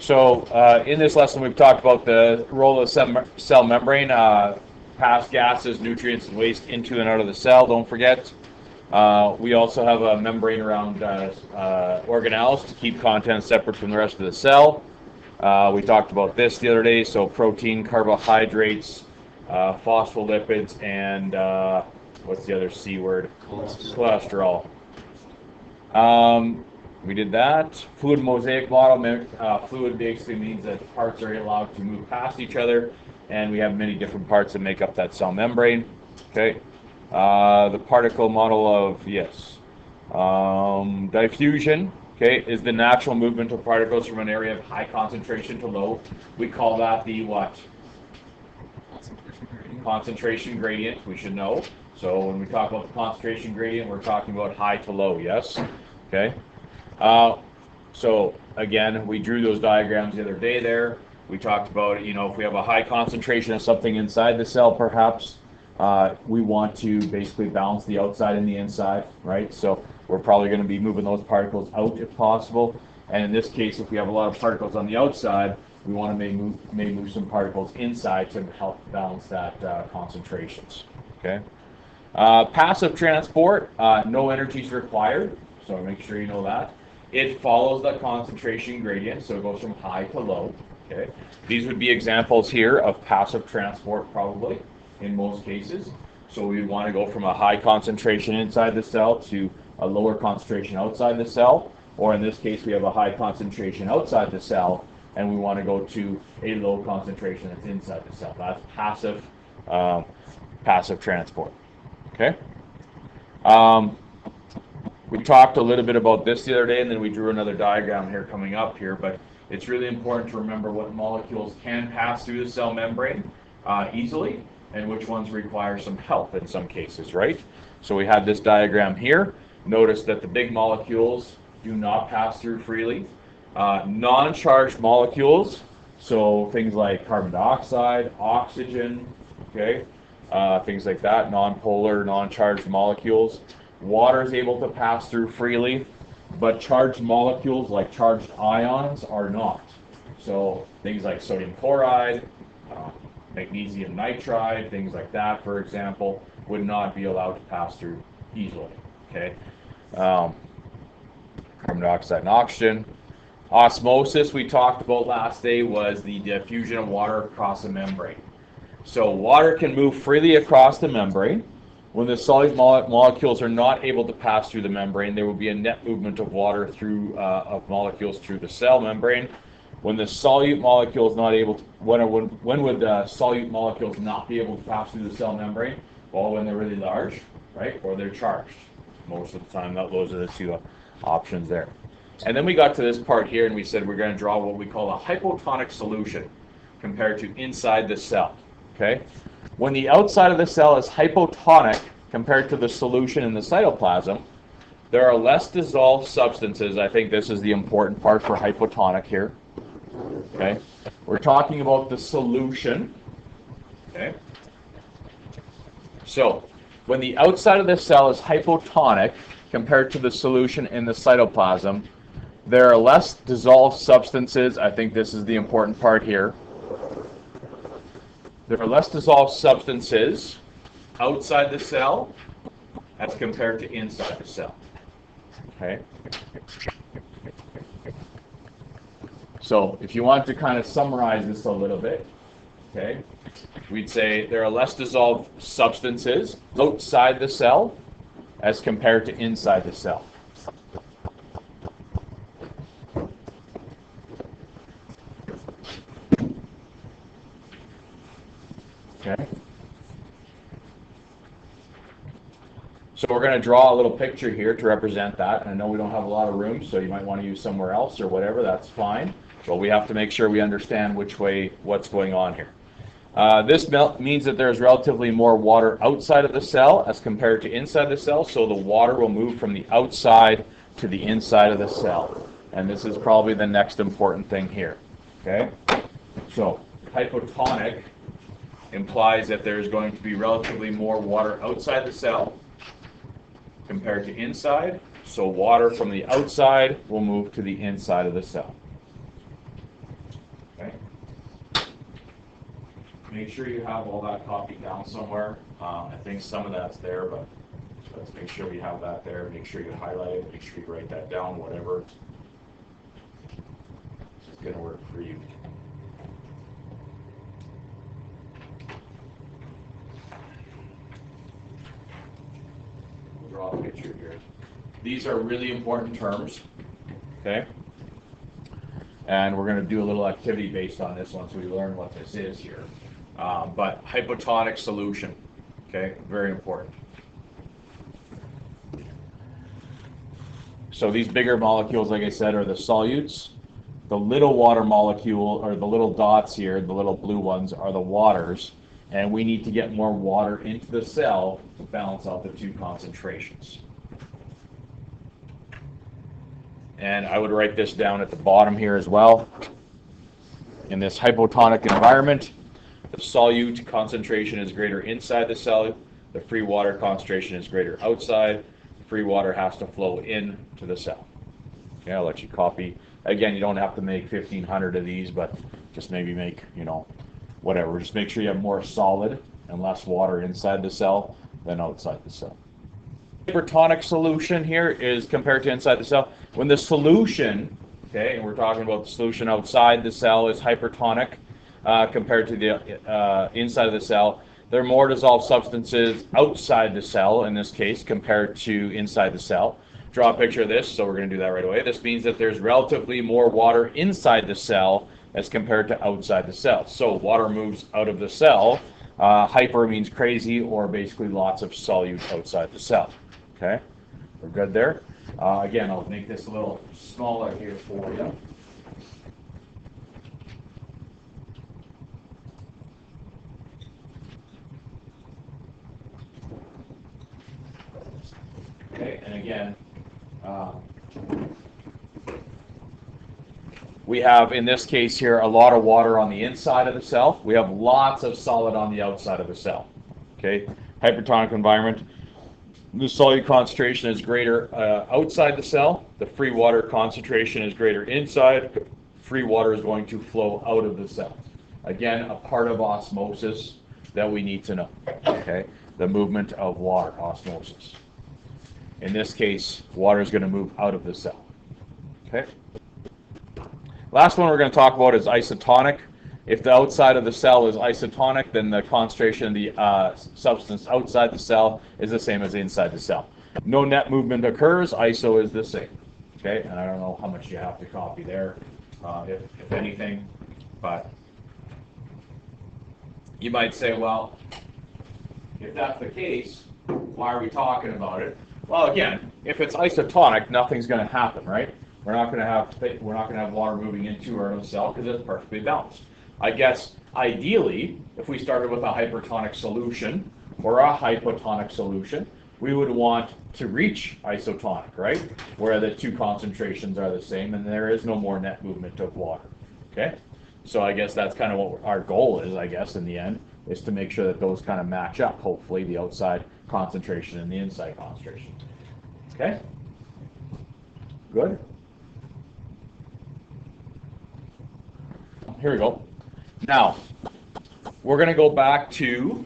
So in this lesson, we've talked about the role of the cell membrane, pass gases, nutrients, and waste into and out of the cell. Don't forget. We also have a membrane around organelles to keep contents separate from the rest of the cell. We talked about this the other day. So protein, carbohydrates, phospholipids, and what's the other C word? Cholesterol. We did that. Fluid mosaic model. Fluid basically means that parts are allowed to move past each other, and we have many different parts that make up that cell membrane. Okay. The particle model of, diffusion, okay, is the natural movement of particles from an area of high concentration to low. We call that the what? Concentration gradient, we should know. So when we talk about the concentration gradient, we're talking about high to low, yes? Okay. So again, we drew those diagrams the other day there. We talked about, if we have a high concentration of something inside the cell, perhaps, we want to basically balance the outside and the inside, right? So we're probably going to be moving those particles out if possible. And in this case, if we have a lot of particles on the outside, we want to may move some particles inside to help balance that concentrations. Okay. Passive transport, no energy is required, so make sure you know that. It follows the concentration gradient, so it goes from high to low. Okay. These would be examples here of passive transport, probably, in most cases. So we would want to go from a high concentration inside the cell to a lower concentration outside the cell, or in this case, we have a high concentration outside the cell, and we want to go to a low concentration that's inside the cell. That's passive transport. Okay. We talked a little bit about this the other day, and then we drew another diagram here coming up here, but it's really important to remember what molecules can pass through the cell membrane easily, and which ones require some help in some cases, right? So we had this diagram here. Notice that the big molecules do not pass through freely. Non-charged molecules, so things like carbon dioxide, oxygen, okay, things like that, non-polar, non-charged molecules. Water is able to pass through freely, but charged molecules like charged ions are not. So things like sodium chloride, magnesium nitride, things like that, for example, would not be allowed to pass through easily. Okay, carbon dioxide and oxygen. Osmosis, we talked about last day, was the diffusion of water across a membrane. So water can move freely across the membrane. When the solid molecules are not able to pass through the membrane, there will be a net movement of water of molecules through the cell membrane. When the solute molecule is not able to, when would solute molecules not be able to pass through the cell membrane? Well, when they're really large, right? Or they're charged. Most of the time, those are the two options there. And then we got to this part here, and we said we're going to draw what we call a hypotonic solution compared to inside the cell. Okay? When the outside of the cell is hypotonic compared to the solution in the cytoplasm, there are less dissolved substances. I think this is the important part for hypotonic here. Okay? We're talking about the solution. Okay? So, when the outside of the cell is hypotonic compared to the solution in the cytoplasm, there are less dissolved substances. I think this is the important part here. There are less dissolved substances outside the cell as compared to inside the cell. Okay? So if you want to kind of summarize this a little bit, okay, we'd say there are less dissolved substances outside the cell as compared to inside the cell. Okay. So we're going to draw a little picture here to represent that. And I know we don't have a lot of room, so you might want to use somewhere else or whatever. That's fine. But we have to make sure we understand what's going on here. This means that there's relatively more water outside of the cell as compared to inside the cell. So the water will move from the outside to the inside of the cell. And this is probably the next important thing here. Okay? So hypotonic implies that there's going to be relatively more water outside the cell compared to inside. So water from the outside will move to the inside of the cell. make sure you have all that copied down somewhere. I think some of that's there, but let's make sure we have that there. Make sure you highlight it. Make sure you write that down, whatever is going to work for you. We'll draw a picture here. These are really important terms, okay? And we're going to do a little activity based on this once we learn what this is here. But hypotonic solution, okay, very important. So these bigger molecules, like I said, are the solutes. The little water molecule, or the little dots here, the little blue ones, are the waters. And we need to get more water into the cell to balance out the two concentrations. And I would write this down at the bottom here as well. In this hypotonic environment, the solute concentration is greater inside the cell. The free water concentration is greater outside. Free water has to flow into the cell. Okay, I'll let you copy. Again, you don't have to make 1,500 of these, but just maybe make, whatever. Just make sure you have more solid and less water inside the cell than outside the cell. Hypertonic solution here is compared to inside the cell. When the solution, okay, and we're talking about the solution outside the cell is hypertonic compared to the inside of the cell, there are more dissolved substances outside the cell, in this case, compared to inside the cell. Draw a picture of this, so we're going to do that right away. This means that there's relatively more water inside the cell as compared to outside the cell. So water moves out of the cell. Hyper means crazy, or basically lots of solute outside the cell. Okay, we're good there. Again, I'll make this a little smaller here for you. Okay, and again, we have, in this case here, a lot of water on the inside of the cell. We have lots of solid on the outside of the cell. Okay, hypertonic environment. The solute concentration is greater outside the cell. The free water concentration is greater inside. Free water is going to flow out of the cell. Again, a part of osmosis that we need to know. Okay, the movement of water, osmosis. In this case, water is going to move out of the cell. Okay. Last one we're going to talk about is isotonic. If the outside of the cell is isotonic, then the concentration of the substance outside the cell is the same as inside the cell. No net movement occurs. Iso is the same. Okay, and I don't know how much you have to copy there, if anything, but you might say, well, if that's the case, why are we talking about it? Well, again, if it's isotonic, nothing's going to happen, right? We're not going to have water moving into or out of the cell because it's perfectly balanced. I guess ideally, if we started with a hypertonic solution or a hypotonic solution, we would want to reach isotonic, right? Where the two concentrations are the same and there is no more net movement of water. Okay? So I guess that's kind of what our goal is, I guess, in the end, is to make sure that those kind of match up, hopefully, the outside concentration and the inside concentration. Okay? Good? Here we go. Now, we're going to go back to,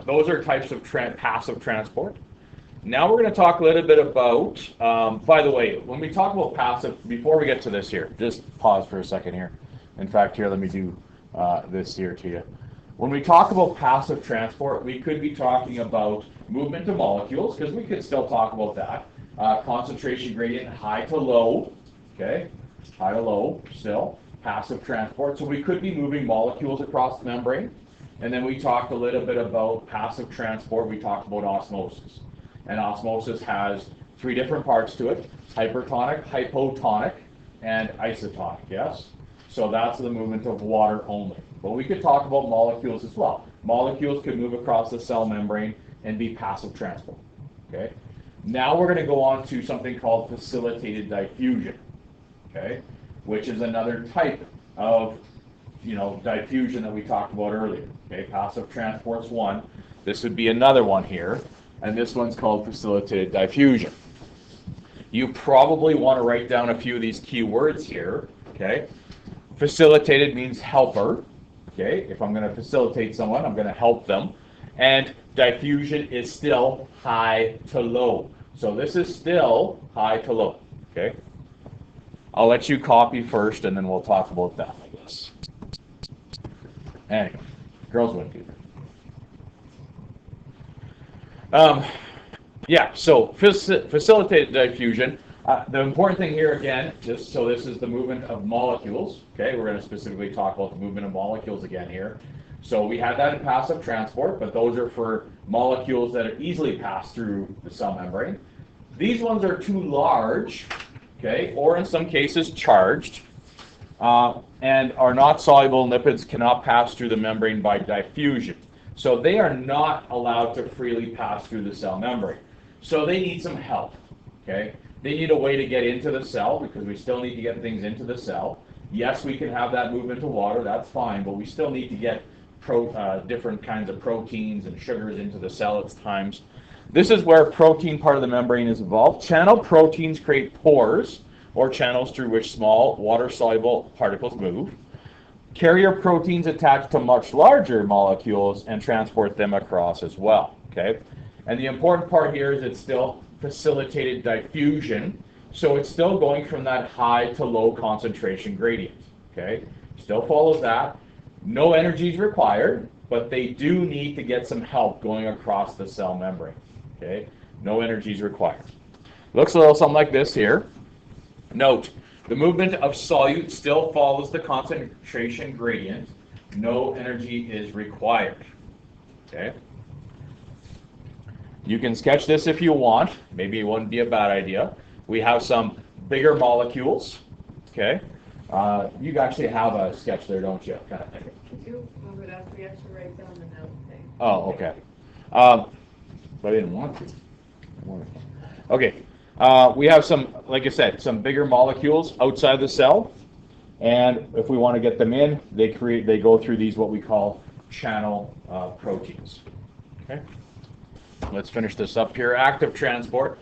those are types of passive transport. Now we're going to talk a little bit about, by the way, when we talk about passive, before we get to this here, just pause for a second here. In fact, here, let me do this here to you. When we talk about passive transport, we could be talking about movement of molecules, because we could still talk about that. Concentration gradient, high to low, okay? High to low, still. Passive transport. So we could be moving molecules across the membrane. And then we talked a little bit about passive transport. We talked about osmosis. And osmosis has three different parts to it: hypertonic, hypotonic, and isotonic, yes? So that's the movement of water only. But we could talk about molecules as well. Molecules could move across the cell membrane and be passive transport. Okay? Now we're going to go on to something called facilitated diffusion. Okay? Which is another type of, diffusion that we talked about earlier. Okay, passive transport's one. This would be another one here, and this one's called facilitated diffusion. You probably want to write down a few of these key words here. Okay, facilitated means helper. Okay, if I'm going to facilitate someone, I'm going to help them. And diffusion is still high to low. So this is still high to low. Okay, I'll let you copy first, and then we'll talk about that, I guess. Anyway, girls wouldn't do that. Yeah, so facilitated diffusion. The important thing here, again, just so this is the movement of molecules. Okay, we're going to specifically talk about the movement of molecules again here. So we had that in passive transport, but those are for molecules that are easily passed through the cell membrane. These ones are too large, okay, or in some cases charged, and are not soluble in lipids, cannot pass through the membrane by diffusion. So they are not allowed to freely pass through the cell membrane. So they need some help, okay? They need a way to get into the cell, because we still need to get things into the cell. Yes, we can have that movement to water, that's fine, but we still need to get different kinds of proteins and sugars into the cell at times. This is where protein part of the membrane is involved. Channel proteins create pores, or channels through which small water-soluble particles move. Carrier proteins attach to much larger molecules and transport them across as well, okay? And the important part here is it's still facilitated diffusion, so it's still going from that high to low concentration gradient, okay? Still follows that. No energy is required, but they do need to get some help going across the cell membrane, okay? No energy is required. Looks a little something like this here. Note, the movement of solute still follows the concentration gradient. No energy is required, okay? You can sketch this if you want. Maybe it wouldn't be a bad idea. We have some bigger molecules, okay? You actually have a sketch there, don't you? Kind of thing. We have to write down the note thing. Oh, okay. But I didn't want to. Okay. We have some, like I said, some bigger molecules outside the cell, and if we want to get them in, they go through these what we call channel proteins. Okay. Let's finish this up here. Active transport.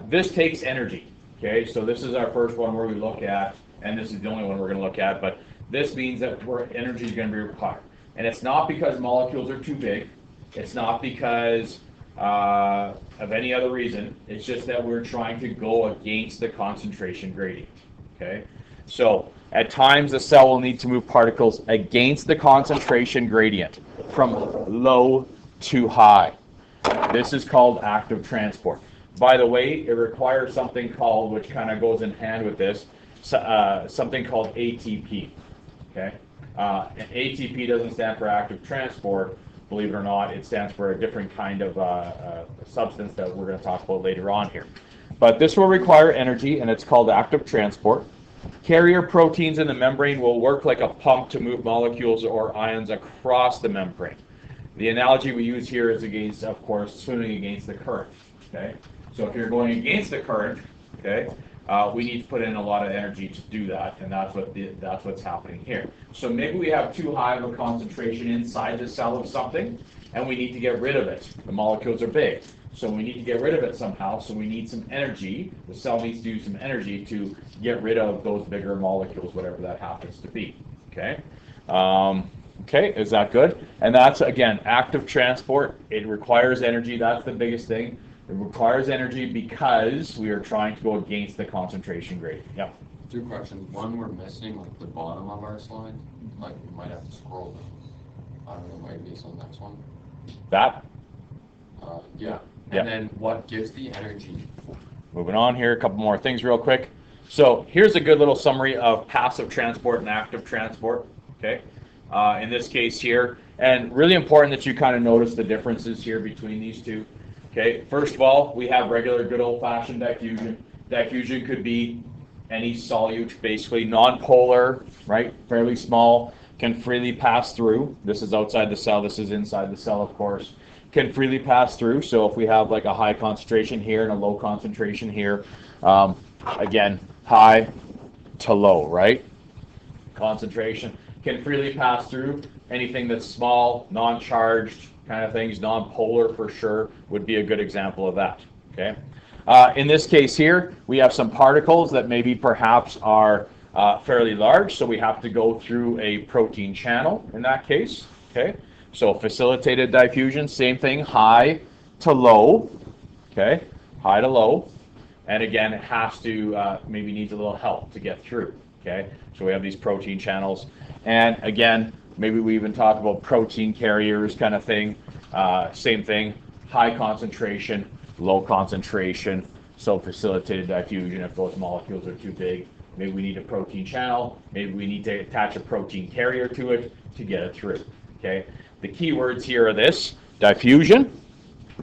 This takes energy. Okay, so this is our first one where we look at, and this is the only one we're going to look at, but this means that energy is going to be required. And it's not because molecules are too big. It's not because of any other reason. It's just that we're trying to go against the concentration gradient. Okay, so at times the cell will need to move particles against the concentration gradient from low to high. This is called active transport. By the way, it requires something called, which kind of goes in hand with this, something called ATP. Okay, and ATP doesn't stand for active transport. Believe it or not, it stands for a different kind of substance that we're going to talk about later on here. But this will require energy, and it's called active transport. Carrier proteins in the membrane will work like a pump to move molecules or ions across the membrane. The analogy we use here is against, of course, swimming against the current. Okay, so if you're going against the current, okay, we need to put in a lot of energy to do that, and that's what's happening here. So maybe we have too high of a concentration inside the cell of something, and we need to get rid of it. The molecules are big, so we need to get rid of it somehow. So we need some energy. The cell needs to use some energy to get rid of those bigger molecules, whatever that happens to be. Okay. Okay, is that good? And that's, again, active transport. It requires energy. That's the biggest thing. It requires energy because we are trying to go against the concentration gradient. Yeah. Two questions. One, we're missing like the bottom of our slide. Like we might have to scroll. I don't know, maybe it's on the next one. That? Yeah. Yeah. And then what gives the energy? Moving on here, a couple more things real quick. So here's a good little summary of passive transport and active transport. Okay. In this case here, and really important that you kind of notice the differences here between these two. Okay, first of all, we have regular good old-fashioned diffusion. Diffusion could be any solute, basically non-polar, right, fairly small, can freely pass through. This is outside the cell, this is inside the cell, of course. Can freely pass through, so if we have like a high concentration here and a low concentration here, again, high to low, right? Concentration can freely pass through. Anything that's small, non-charged kind of things, non-polar for sure, would be a good example of that. Okay. In this case here, we have some particles that maybe perhaps are fairly large, so we have to go through a protein channel in that case. Okay, so facilitated diffusion, same thing, high to low. Okay, high to low, and again, it has to maybe needs a little help to get through. Okay, so we have these protein channels, and again, maybe we even talk about protein carriers kind of thing. Same thing, high concentration, low concentration. So facilitated diffusion, if those molecules are too big, maybe we need a protein channel, maybe we need to attach a protein carrier to it to get it through. Okay, the key words here are this: diffusion,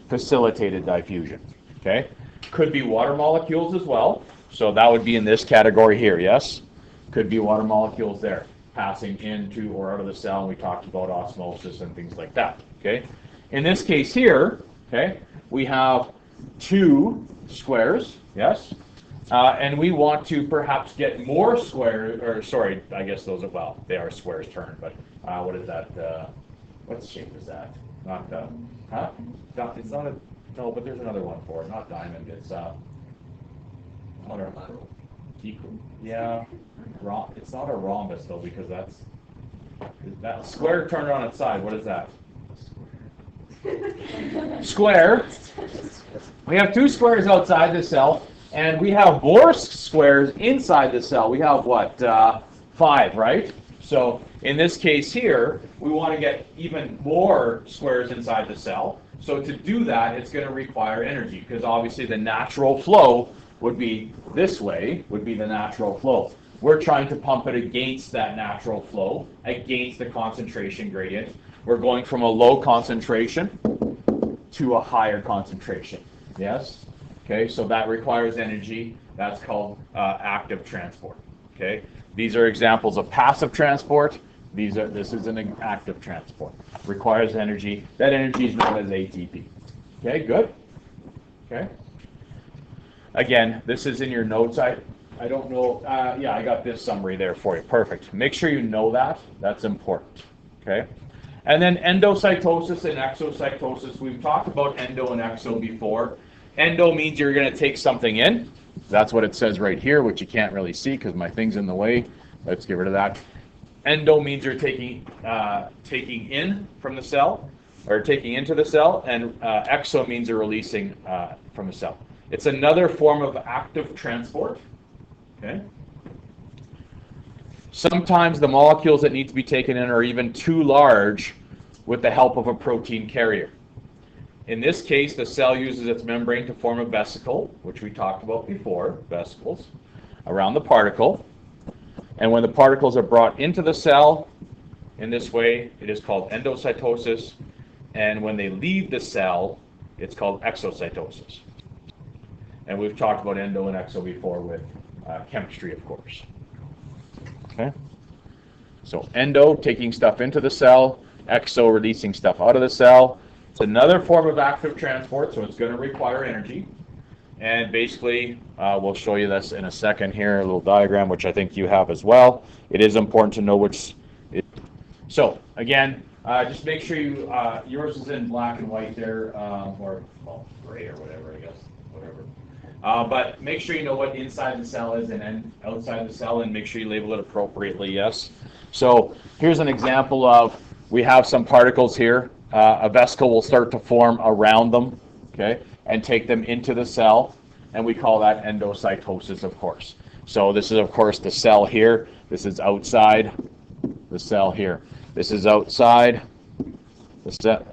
facilitated diffusion. Okay, could be water molecules as well, so that would be in this category here. Yes, could be water molecules there passing into or out of the cell, and we talked about osmosis and things like that. Okay, in this case here, okay, we have two squares. Yes, and we want to perhaps get more squares, or sorry, I guess those are, well, they are squares turned, but what is that? What shape is that? Not huh? It's not a, no, but there's another one for it. Not diamond. It's yeah, it's not a rhombus though, because that's that square turned on its side. What is that? Square. We have two squares outside the cell, and we have more squares inside the cell. We have what? 5, right? So in this case here, we want to get even more squares inside the cell. So to do that, it's going to require energy, because obviously the natural flow would be this way, would be the natural flow. We're trying to pump it against that natural flow, against the concentration gradient. We're going from a low concentration to a higher concentration. Yes? Okay, so that requires energy. That's called active transport. Okay? These are examples of passive transport. This is an active transport. Requires energy. That energy is known as ATP. Okay, good? Okay. Again, this is in your notes. I don't know. Yeah, I got this summary there for you. Perfect. Make sure you know that. That's important. Okay. And then endocytosis and exocytosis. We've talked about endo and exo before. Endo means you're going to take something in. That's what it says right here, which you can't really see because my thing's in the way. Let's get rid of that. Endo means you're taking in from the cell, or taking into the cell, and exo means you're releasing from the cell. It's another form of active transport. Okay. Sometimes the molecules that need to be taken in are even too large with the help of a protein carrier. In this case, the cell uses its membrane to form a vesicle, which we talked about before, vesicles, around the particle. And when the particles are brought into the cell in this way, it is called endocytosis. And when they leave the cell, it's called exocytosis. And we've talked about endo and exo before with chemistry, of course. Okay. So endo, taking stuff into the cell, exo, releasing stuff out of the cell. It's another form of active transport, so it's going to require energy. And basically, we'll show you this in a second here, a little diagram, which I think you have as well. It is important to know which. So again, just make sure you, yours is in black and white there, or well, gray or whatever, I guess, whatever. But make sure you know what inside the cell is and then outside the cell, and make sure you label it appropriately, yes? So here's an example of, we have some particles here. A vesicle will start to form around them, okay, and take them into the cell, and we call that endocytosis, of course. So this is, of course, the cell here. This is outside the cell here. This is outside,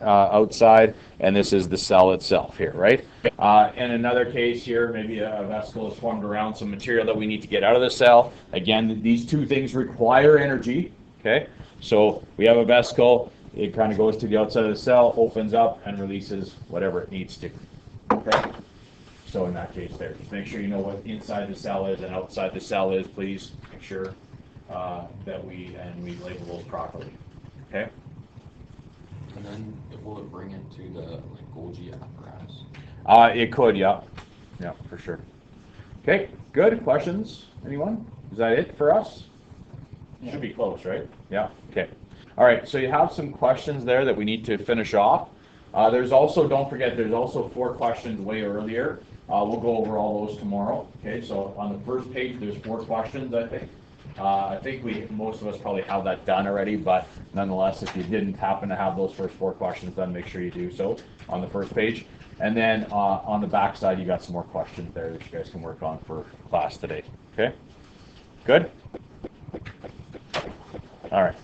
outside, and this is the cell itself here, right? In another case here, maybe a vesicle is formed around some material that we need to get out of the cell. Again, these two things require energy, okay? So we have a vesicle, it kind of goes to the outside of the cell, opens up, and releases whatever it needs to, okay? So in that case there, just make sure you know what inside the cell is and outside the cell is, please. Make sure that we label those properly, okay? And then will it bring it to the Golgi apparatus? It could, yeah. Yeah, for sure. Okay, good. Questions? Anyone? Is that it for us? Yeah. Should be close, right? Yeah, okay. All right, so you have some questions there that we need to finish off. There's also, don't forget, there's also 4 questions way earlier. We'll go over all those tomorrow. Okay, so on the first page, there's 4 questions, I think. I think most of us probably have that done already, but nonetheless, if you didn't happen to have those first 4 questions done, make sure you do so on the first page. And then on the back side, you got some more questions there that you guys can work on for class today. Okay? Good? All right.